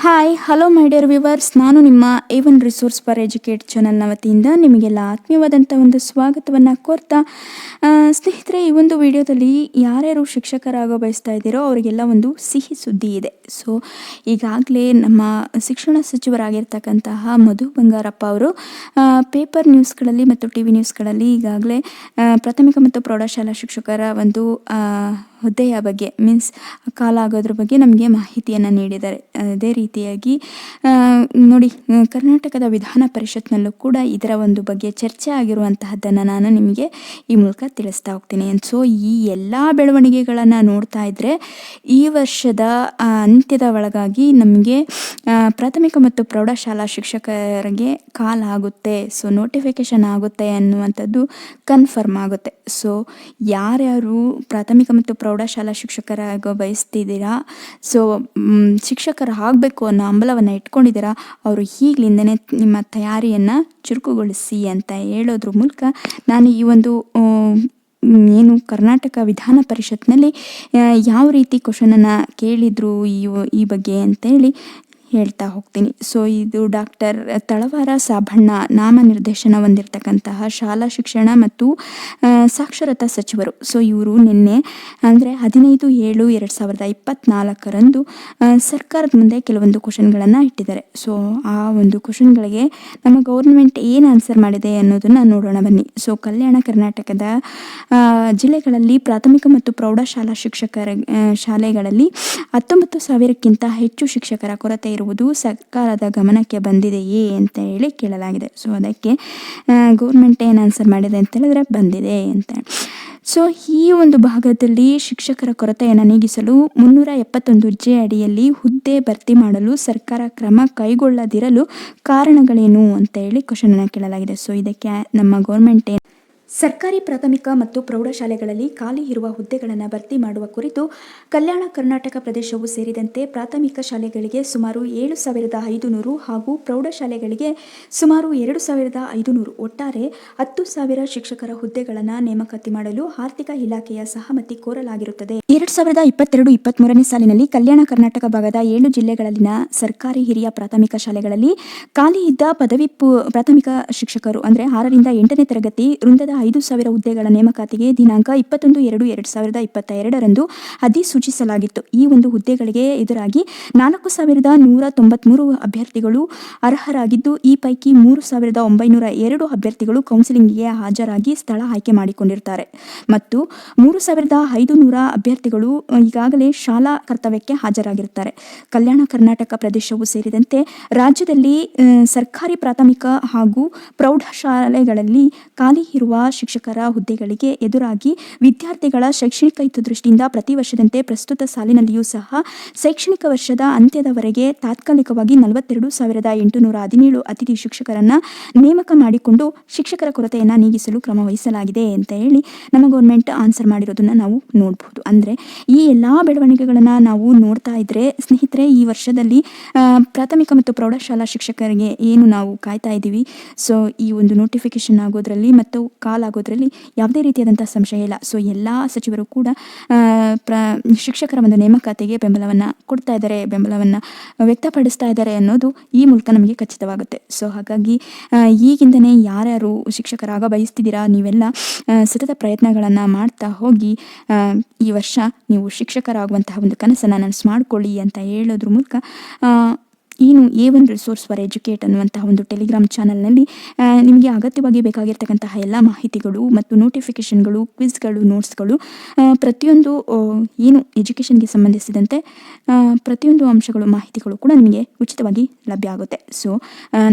Hi hello my dear viewers, ನಾನು ನಿಮ್ಮ A1 resource for educate ಚಾನಲ್ನ ವತಿಯಿಂದ ನಿಮಗೆಲ್ಲ ಆತ್ಮೀಯವಾದಂಥ ಒಂದು ಸ್ವಾಗತವನ್ನು ಕೋರ್ತಾ ಸ್ನೇಹಿತರೆ, ಈ ಒಂದು ವಿಡಿಯೋದಲ್ಲಿ ಯಾರ್ಯಾರು ಶಿಕ್ಷಕರಾಗೋ ಬಯಸ್ತಾ ಇದ್ದೀರೋ ಅವರಿಗೆಲ್ಲ ಒಂದು ಸಿಹಿ ಸುದ್ದಿ ಇದೆ. ಸೊ ಈಗಾಗಲೇ ನಮ್ಮ ಶಿಕ್ಷಣ ಸಚಿವರಾಗಿರ್ತಕ್ಕಂತಹ ಮಧು ಬಂಗಾರಪ್ಪ ಅವರು ಪೇಪರ್ ನ್ಯೂಸ್ಗಳಲ್ಲಿ ಮತ್ತು TV ನ್ಯೂಸ್ಗಳಲ್ಲಿ ಈಗಾಗಲೇ ಪ್ರಾಥಮಿಕ ಮತ್ತು ಪ್ರೌಢಶಾಲಾ ಶಿಕ್ಷಕರ ಒಂದು ಹುದ್ದೆಯ ಬಗ್ಗೆ ಕಾಲ ಆಗೋದ್ರ ಬಗ್ಗೆ ನಮಗೆ ಮಾಹಿತಿಯನ್ನು ನೀಡಿದ್ದಾರೆ. ಅದೇ ರೀತಿಯಾಗಿ ನೋಡಿ, ಕರ್ನಾಟಕದ ವಿಧಾನ ಪರಿಷತ್ನಲ್ಲೂ ಕೂಡ ಇದರ ಒಂದು ಬಗ್ಗೆ ಚರ್ಚೆ ಆಗಿರುವಂತಹದ್ದನ್ನು ನಾನು ನಿಮಗೆ ಈ ಮೂಲಕ ತಿಳಿಸ್ತಾ ಹೋಗ್ತೀನಿ. ಸೊ ಈ ಎಲ್ಲ ಬೆಳವಣಿಗೆಗಳನ್ನು ನೋಡ್ತಾ ಇದ್ದರೆ ಈ ವರ್ಷದ ಅಂತ್ಯದ ಒಳಗಾಗಿ ನಮಗೆ ಪ್ರಾಥಮಿಕ ಮತ್ತು ಪ್ರೌಢಶಾಲಾ ಶಿಕ್ಷಕರಿಗೆ ಕಾಲ ಆಗುತ್ತೆ, ಸೊ ನೋಟಿಫಿಕೇಶನ್ ಆಗುತ್ತೆ ಅನ್ನುವಂಥದ್ದು ಕನ್ಫರ್ಮ್ ಆಗುತ್ತೆ. ಸೊ ಯಾರ್ಯಾರು ಪ್ರಾಥಮಿಕ ಮತ್ತು ಪ್ರೌಢಶಾಲಾ ಶಿಕ್ಷಕರಾಗೋ ಬಯಸ್ತಿದ್ದೀರಾ, ಸೊ ಶಿಕ್ಷಕರಾಗಬೇಕು ಅನ್ನೋ ಹಂಬಲವನ್ನು ಇಟ್ಕೊಂಡಿದ್ದೀರಾ, ಅವರು ಈಗಲಿಂದನೇ ನಿಮ್ಮ ತಯಾರಿಯನ್ನು ಚುರುಕುಗೊಳಿಸಿ ಅಂತ ಹೇಳೋದ್ರ ಮೂಲಕ ನಾನು ಈ ಒಂದು ಏನು ಕರ್ನಾಟಕ ವಿಧಾನ ಪರಿಷತ್ನಲ್ಲಿ ಯಾವ ರೀತಿ ಕ್ವಶನನ್ನು ಕೇಳಿದ್ರು ಈ ಬಗ್ಗೆ ಅಂತೇಳಿ ಹೇಳ್ತಾ ಹೋಗ್ತೀನಿ. ಸೊ ಇದು ಡಾಕ್ಟರ್ ತಳವಾರ ಸಾಬಣ್ಣ ನಾಮನಿರ್ದೇಶನ ಹೊಂದಿರತಕ್ಕಂತಹ ಶಾಲಾ ಶಿಕ್ಷಣ ಮತ್ತು ಸಾಕ್ಷರತಾ ಸಚಿವರು. ಸೊ ಇವರು ನಿನ್ನೆ ಅಂದರೆ 15/7/2024 ಸರ್ಕಾರದ ಮುಂದೆ ಕೆಲವೊಂದು ಕ್ವಶನ್ಗಳನ್ನು ಇಟ್ಟಿದ್ದಾರೆ. ಸೊ ಆ ಒಂದು ಕ್ವಶನ್ಗಳಿಗೆ ನಮ್ಮ ಗೌರ್ಮೆಂಟ್ ಏನು ಆನ್ಸರ್ ಮಾಡಿದೆ ಅನ್ನೋದನ್ನು ನೋಡೋಣ ಬನ್ನಿ. ಸೊ ಕಲ್ಯಾಣ ಕರ್ನಾಟಕದ ಜಿಲ್ಲೆಗಳಲ್ಲಿ ಪ್ರಾಥಮಿಕ ಮತ್ತು ಪ್ರೌಢಶಾಲಾ ಶಿಕ್ಷಕರ ಶಾಲೆಗಳಲ್ಲಿ 19,000ಕ್ಕಿಂತ ಹೆಚ್ಚು ಶಿಕ್ಷಕರ ಕೊರತೆ ಇರುವುದು ಸರ್ಕಾರದ ಗಮನಕ್ಕೆ ಬಂದಿದೆಯೇ ಅಂತ ಹೇಳಿ ಕೇಳಲಾಗಿದೆ. ಸೊ ಅದಕ್ಕೆ ಗೌರ್ಮೆಂಟ್ ಏನು ಆನ್ಸರ್ ಮಾಡಿದೆ ಅಂತ ಹೇಳಿದ್ರೆ ಬಂದಿದೆ ಅಂತ. ಸೊ ಈ ಒಂದು ಭಾಗದಲ್ಲಿ ಶಿಕ್ಷಕರ ಕೊರತೆಯನ್ನು ನೀಗಿಸಲು 371J ಅಡಿಯಲ್ಲಿ ಹುದ್ದೆ ಭರ್ತಿ ಮಾಡಲು ಸರ್ಕಾರ ಕ್ರಮ ಕೈಗೊಳ್ಳದಿರಲು ಕಾರಣಗಳೇನು ಅಂತ ಹೇಳಿ ಕ್ವಶನನ್ನು ಕೇಳಲಾಗಿದೆ. ಸೊ ಇದಕ್ಕೆ ನಮ್ಮ ಗೌರ್ಮೆಂಟ್ ಸರ್ಕಾರಿ ಪ್ರಾಥಮಿಕ ಮತ್ತು ಪ್ರೌಢಶಾಲೆಗಳಲ್ಲಿ ಖಾಲಿ ಇರುವ ಹುದ್ದೆಗಳನ್ನು ಭರ್ತಿ ಮಾಡುವ ಕುರಿತು ಕಲ್ಯಾಣ ಕರ್ನಾಟಕ ಪ್ರದೇಶವು ಸೇರಿದಂತೆ ಪ್ರಾಥಮಿಕ ಶಾಲೆಗಳಿಗೆ ಸುಮಾರು 7,500 ಹಾಗೂ ಪ್ರೌಢಶಾಲೆಗಳಿಗೆ ಸುಮಾರು 2,500 ಒಟ್ಟಾರೆ 10,000 ಶಿಕ್ಷಕರ ಹುದ್ದೆಗಳನ್ನು ನೇಮಕಾತಿ ಮಾಡಲು ಆರ್ಥಿಕ ಇಲಾಖೆಯ ಸಹಮತಿ ಕೋರಲಾಗಿರುತ್ತದೆ. 2022-23ನೇ ಸಾಲಿನಲ್ಲಿ ಕಲ್ಯಾಣ ಕರ್ನಾಟಕ ಭಾಗದ 7 ಜಿಲ್ಲೆಗಳಲ್ಲಿನ ಸರ್ಕಾರಿ ಹಿರಿಯ ಪ್ರಾಥಮಿಕ ಶಾಲೆಗಳಲ್ಲಿ ಖಾಲಿ ಇದ್ದ ಪದವಿ ಪ್ರಾಥಮಿಕ ಶಿಕ್ಷಕರು ಅಂದರೆ 6ರಿಂದ 8ನೇ ತರಗತಿ ವೃಂದದ 5,000 ಹುದ್ದೆಗಳ ನೇಮಕಾತಿಗೆ ದಿನಾಂಕ 21/2/2022 ಅಧಿಸೂಚಿಸಲಾಗಿತ್ತು. ಈ ಒಂದು ಹುದ್ದೆಗಳಿಗೆ ಎದುರಾಗಿ 4,193 ಅಭ್ಯರ್ಥಿಗಳು ಅರ್ಹರಾಗಿದ್ದು, ಈ ಪೈಕಿ 3,902 ಅಭ್ಯರ್ಥಿಗಳು ಕೌನ್ಸಿಲಿಂಗ್ಗೆ ಹಾಜರಾಗಿ ಸ್ಥಳ ಆಯ್ಕೆ ಮಾಡಿಕೊಂಡಿರುತ್ತಾರೆ ಮತ್ತು 3,500 ಅಭ್ಯರ್ಥಿಗಳು ಈಗಾಗಲೇ ಶಾಲಾ ಕರ್ತವ್ಯಕ್ಕೆ ಹಾಜರಾಗಿರುತ್ತಾರೆ. ಕಲ್ಯಾಣ ಕರ್ನಾಟಕ ಪ್ರದೇಶವು ಸೇರಿದಂತೆ ರಾಜ್ಯದಲ್ಲಿ ಸರ್ಕಾರಿ ಪ್ರಾಥಮಿಕ ಹಾಗೂ ಪ್ರೌಢಶಾಲೆಗಳಲ್ಲಿ ಖಾಲಿ ಇರುವ ಶಿಕ್ಷಕರ ಹುದ್ದೆಗಳಿಗೆ ಎದುರಾಗಿ ವಿದ್ಯಾರ್ಥಿಗಳ ಶೈಕ್ಷಣಿಕ ಹಿತದೃಷ್ಟಿಯಿಂದ ಪ್ರತಿ ವರ್ಷದಂತೆ ಪ್ರಸ್ತುತ ಸಾಲಿನಲ್ಲಿಯೂ ಸಹ ಶೈಕ್ಷಣಿಕ ವರ್ಷದ ಅಂತ್ಯದವರೆಗೆ ತಾತ್ಕಾಲಿಕವಾಗಿ 42,817 ಅತಿಥಿ ಶಿಕ್ಷಕರನ್ನ ನೇಮಕ ಮಾಡಿಕೊಂಡು ಶಿಕ್ಷಕರ ಕೊರತೆಯನ್ನು ನೀಗಿಸಲು ಕ್ರಮ ವಹಿಸಲಾಗಿದೆ ಅಂತ ಹೇಳಿ ನಮ್ಮ ಗೌರ್ಮೆಂಟ್ ಆನ್ಸರ್ ಮಾಡಿರೋದನ್ನ ನಾವು ನೋಡಬಹುದು. ಅಂದರೆ ಈ ಎಲ್ಲ ಬೆಳವಣಿಗೆಗಳನ್ನು ನಾವು ನೋಡ್ತಾ ಇದ್ರೆ ಸ್ನೇಹಿತರೆ, ಈ ವರ್ಷದಲ್ಲಿ ಪ್ರಾಥಮಿಕ ಮತ್ತು ಪ್ರೌಢಶಾಲಾ ಶಿಕ್ಷಕರಿಗೆ ಏನು ನಾವು ಕಾಯ್ತಾ ಇದ್ದೀವಿ, ಸೊ ಈ ಒಂದು ನೋಟಿಫಿಕೇಶನ್ ಆಗೋದ್ರಲ್ಲಿ ಮತ್ತು ಕಾಲ್ ಆಗೋದ್ರಲ್ಲಿ ಯಾವುದೇ ರೀತಿಯಾದಂಥ ಸಂಶಯ ಇಲ್ಲ. ಸೊ ಎಲ್ಲ ಸಚಿವರು ಕೂಡ ಶಿಕ್ಷಕರ ಒಂದು ನೇಮಕಾತಿಗೆ ಬೆಂಬಲವನ್ನು ಕೊಡ್ತಾ ಇದ್ದಾರೆ, ಬೆಂಬಲವನ್ನು ವ್ಯಕ್ತಪಡಿಸ್ತಾ ಇದ್ದಾರೆ ಅನ್ನೋದು ಈ ಮೂಲಕ ನಮಗೆ ಖಚಿತವಾಗುತ್ತೆ. ಸೊ ಹಾಗಾಗಿ ಈಗಿಂದನೇ ಯಾರ್ಯಾರು ಶಿಕ್ಷಕರಾಗ ಬಯಸ್ತಿದ್ದೀರಾ, ನೀವೆಲ್ಲ ಸತತ ಪ್ರಯತ್ನಗಳನ್ನು ಮಾಡ್ತಾ ಹೋಗಿ ಈ ವರ್ಷ ನೀವು ಶಿಕ್ಷಕರಾಗುವಂತಹ ಒಂದು ಕನಸನ್ನು ನನಸು ಮಾಡಿಕೊಳ್ಳಿ ಅಂತ ಹೇಳೋದ್ರ ಮೂಲಕ ಏನು A1 ರಿಸೋರ್ಸ್ ಫಾರ್ ಎಜುಕೇಟ್ ಅನ್ನುವಂತಹ ಒಂದು ಟೆಲಿಗ್ರಾಮ್ ಚಾನಲ್ನಲ್ಲಿ ನಿಮಗೆ ಅಗತ್ಯವಾಗಿ ಬೇಕಾಗಿರ್ತಕ್ಕಂತಹ ಎಲ್ಲ ಮಾಹಿತಿಗಳು ಮತ್ತು ನೋಟಿಫಿಕೇಷನ್ಗಳು, ಕ್ವಿಜ್ಗಳು, ನೋಟ್ಸ್ಗಳು, ಪ್ರತಿಯೊಂದು ಏನು ಎಜುಕೇಷನ್ಗೆ ಸಂಬಂಧಿಸಿದಂತೆ ಪ್ರತಿಯೊಂದು ಅಂಶಗಳು, ಮಾಹಿತಿಗಳು ಕೂಡ ನಿಮಗೆ ಉಚಿತವಾಗಿ ಲಭ್ಯ ಆಗುತ್ತೆ. ಸೊ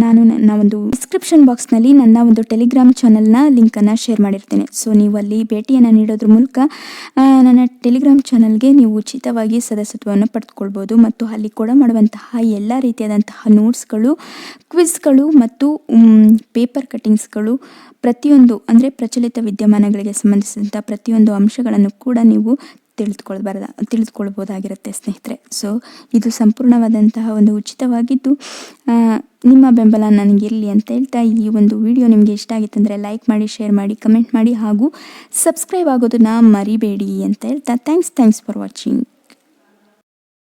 ನಾನು ಒಂದು ಡಿಸ್ಕ್ರಿಪ್ಷನ್ ಬಾಕ್ಸ್ನಲ್ಲಿ ನನ್ನ ಒಂದು ಟೆಲಿಗ್ರಾಮ್ ಚಾನಲ್ನ ಲಿಂಕನ್ನು ಶೇರ್ ಮಾಡಿರ್ತೇನೆ. ಸೊ ನೀವು ಅಲ್ಲಿ ಭೇಟಿಯನ್ನು ನೀಡೋದ್ರ ಮೂಲಕ ನನ್ನ ಟೆಲಿಗ್ರಾಮ್ ಚಾನಲ್ಗೆ ನೀವು ಉಚಿತವಾಗಿ ಸದಸ್ಯತ್ವವನ್ನು ಪಡೆದುಕೊಳ್ಬೋದು ಮತ್ತು ಅಲ್ಲಿ ಮಾಡುವಂತಹ ಎಲ್ಲ ರೀತಿಯಾದಂತಹ ನೋಟ್ಸ್ಗಳು, ಕ್ವಿಜ್ಗಳು ಮತ್ತು ಪೇಪರ್ ಕಟ್ಟಿಂಗ್ಸ್ಗಳು, ಪ್ರತಿಯೊಂದು ಅಂದರೆ ಪ್ರಚಲಿತ ವಿದ್ಯಮಾನಗಳಿಗೆ ಸಂಬಂಧಿಸಿದಂಥ ಪ್ರತಿಯೊಂದು ಅಂಶಗಳನ್ನು ಕೂಡ ನೀವು ತಿಳಿದುಕೊಳ್ಬೋದಾಗಿರುತ್ತೆ ಸ್ನೇಹಿತರೆ. ಸೊ ಇದು ಸಂಪೂರ್ಣವಾದಂತಹ ಒಂದು ಉಚಿತವಾಗಿದ್ದು ನಿಮ್ಮ ಬೆಂಬಲ ನನಗಿರಲಿ ಅಂತ ಹೇಳ್ತಾ, ಈ ಒಂದು ವಿಡಿಯೋ ನಿಮಗೆ ಇಷ್ಟ ಆಗಿತ್ತಂದರೆ ಲೈಕ್ ಮಾಡಿ, ಶೇರ್ ಮಾಡಿ, ಕಮೆಂಟ್ ಮಾಡಿ ಹಾಗೂ ಸಬ್ಸ್ಕ್ರೈಬ್ ಆಗೋದನ್ನು ಮರಿಬೇಡಿ ಅಂತ ಹೇಳ್ತಾ ಥ್ಯಾಂಕ್ಸ್ ಫಾರ್ ವಾಚಿಂಗ್.